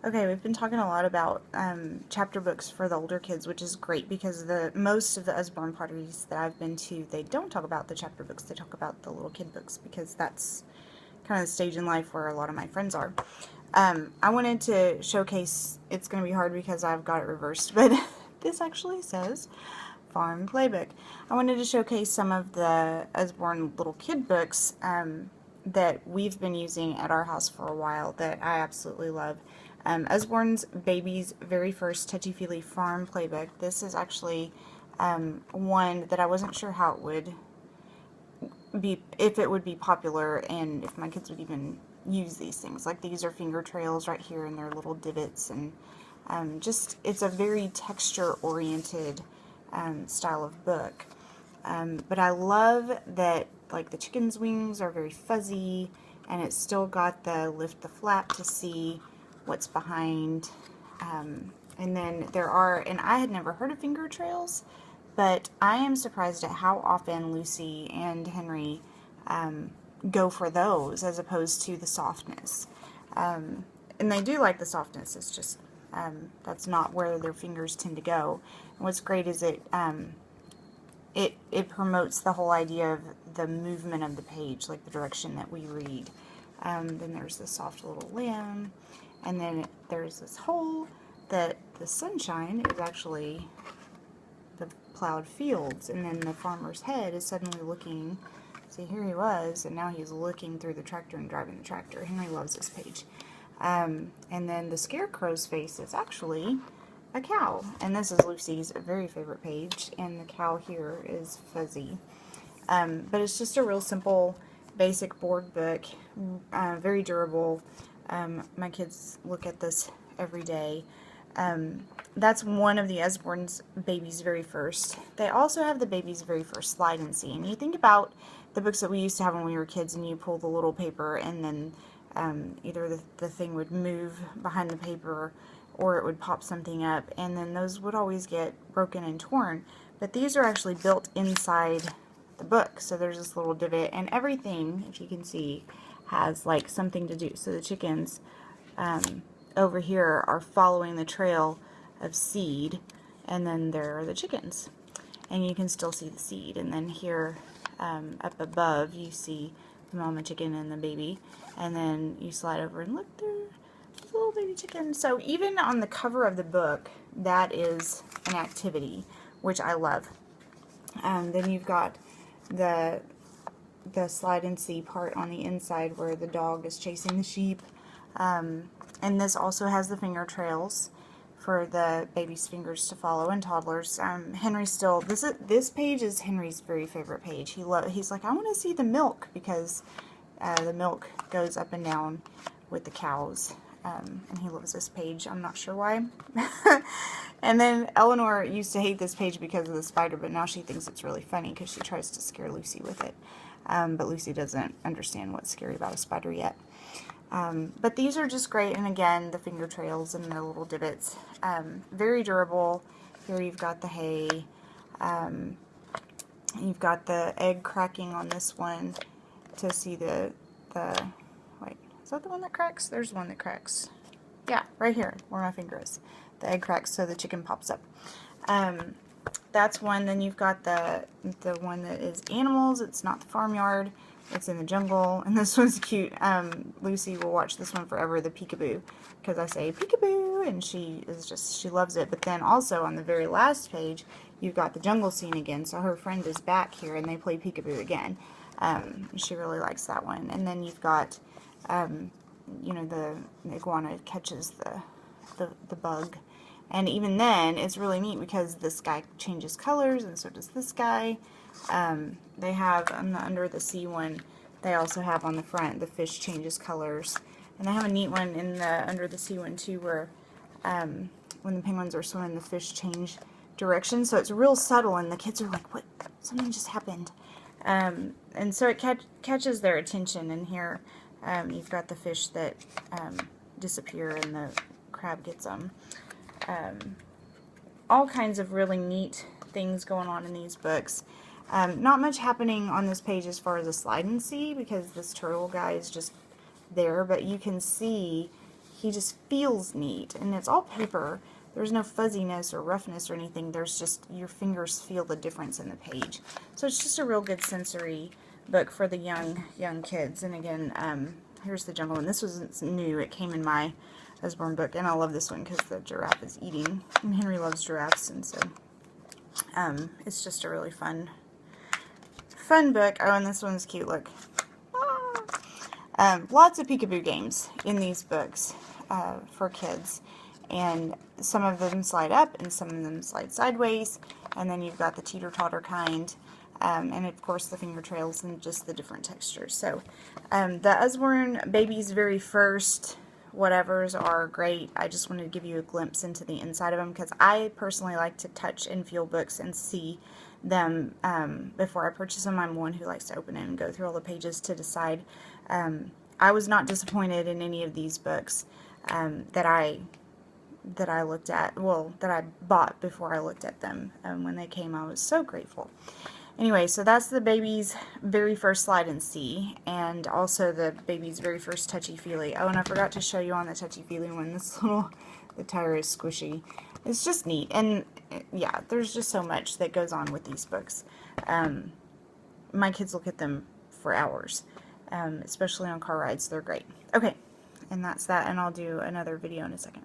Okay, we've been talking a lot about chapter books for the older kids, which is great because most of the Usborne parties that I've been to, they don't talk about the chapter books. They talk about the little kid books because that's kind of the stage in life where a lot of my friends are. I wanted to showcase, it's going to be hard because I've got it reversed, but this actually says Farm Playbook. I wanted to showcase some of the Usborne little kid books that we've been using at our house for a while that I absolutely love. Usborne's Baby's very first touchy-feely farm playbook. This is actually one that I wasn't sure how it would be, if it would be popular and if my kids would even use these things. Like, these are finger trails right here and they're little divots, and just, it's a very texture-oriented style of book. But I love that, like, the chicken's wings are very fuzzy, and it's still got the lift the flap to see what's behind. And then there are, and I had never heard of finger trails, but I am surprised at how often Lucy and Henry go for those as opposed to the softness. And they do like the softness, it's just that's not where their fingers tend to go. And what's great is it promotes the whole idea of the movement of the page, like the direction that we read. Then there's the soft little lamb, and then there's this hole that the sunshine is actually the plowed fields, and then the farmer's head is suddenly looking. See, here he was, and now he's looking through the tractor and driving the tractor. Henry loves this page. And then the scarecrow's face is actually a cow, and this is Lucy's very favorite page, and the cow here is Fuzzy. But it's just a real simple, basic board book, very durable. My kids look at this every day. That's one of the Usborne's Baby's Very First. They also have the Baby's Very First Slide and See. And you think about the books that we used to have when we were kids, and you pull the little paper, and then either the thing would move behind the paper, or it would pop something up, and then those would always get broken and torn. But these are actually built inside the book, so there's this little divot, and everything, if you can see, has like something to do. So the chickens over here are following the trail of seed, and then there are the chickens, and you can still see the seed. And then here up above you see the mama chicken and the baby, and then you slide over and look, there's a little baby chicken. So even on the cover of the book, that is an activity, which I love. Then you've got the slide and see part on the inside where the dog is chasing the sheep. And this also has the finger trails for the baby's fingers to follow, and toddlers. Henry still, this page is Henry's very favorite page. He's like, I want to see the milk, because the milk goes up and down with the cows. And he loves this page. I'm not sure why. And then Eleanor used to hate this page because of the spider, but now she thinks it's really funny because she tries to scare Lucy with it. But Lucy doesn't understand what's scary about a spider yet. But these are just great, and again, the finger trails and the little divots. Very durable. Here you've got the hay. You've got the egg cracking on this one to see the wait, is that the one that cracks? There's one that cracks. Yeah, right here, where my finger is. The egg cracks so the chicken pops up. That's one. Then you've got the one that is animals. It's not the farmyard. It's in the jungle, and this one's cute. Lucy will watch this one forever, the peekaboo, because I say peekaboo, and she loves it. But then also on the very last page, you've got the jungle scene again, so her friend is back here, and they play peekaboo again. She really likes that one. And then you've got, you know, the iguana catches the bug. And even then, it's really neat because this guy changes colors, and so does this guy. They have on the under the sea one, they also have on the front, the fish changes colors. And they have a neat one in the under the sea one too, where when the penguins are swimming, the fish change direction. So it's real subtle, and the kids are like, what? Something just happened. And so it catches their attention. And here you've got the fish that disappear, and the crab gets them. All kinds of really neat things going on in these books. Not much happening on this page as far as a slide and see, because this turtle guy is just there, but you can see he just feels neat, and it's all paper. There's no fuzziness or roughness or anything. There's just, your fingers feel the difference in the page. So it's just a real good sensory book for the young kids. And again, here's the jungle one. This was new. It came in my Usborne book, and I love this one because the giraffe is eating, and Henry loves giraffes, and so it's just a really fun book. Oh, and this one's cute. Look. Lots of peekaboo games in these books for kids, and some of them slide up and some of them slide sideways, and then you've got the teeter-totter kind, and of course the finger trails and just the different textures. So the Usborne Baby's Very First whatevers are great. I just wanted to give you a glimpse into the inside of them, because I personally like to touch and feel books and see them before I purchase them. I'm one who likes to open it and go through all the pages to decide. I was not disappointed in any of these books that I looked at, well, that I bought before I looked at them. When they came, I was so grateful. Anyway, so that's the Baby's Very First Slide and See, and also the Baby's Very First Touchy Feely. Oh, and I forgot to show you on the Touchy Feely one, the tire is squishy. It's just neat, and yeah, there's just so much that goes on with these books. My kids look at them for hours, especially on car rides. They're great. Okay, and that's that, and I'll do another video in a second.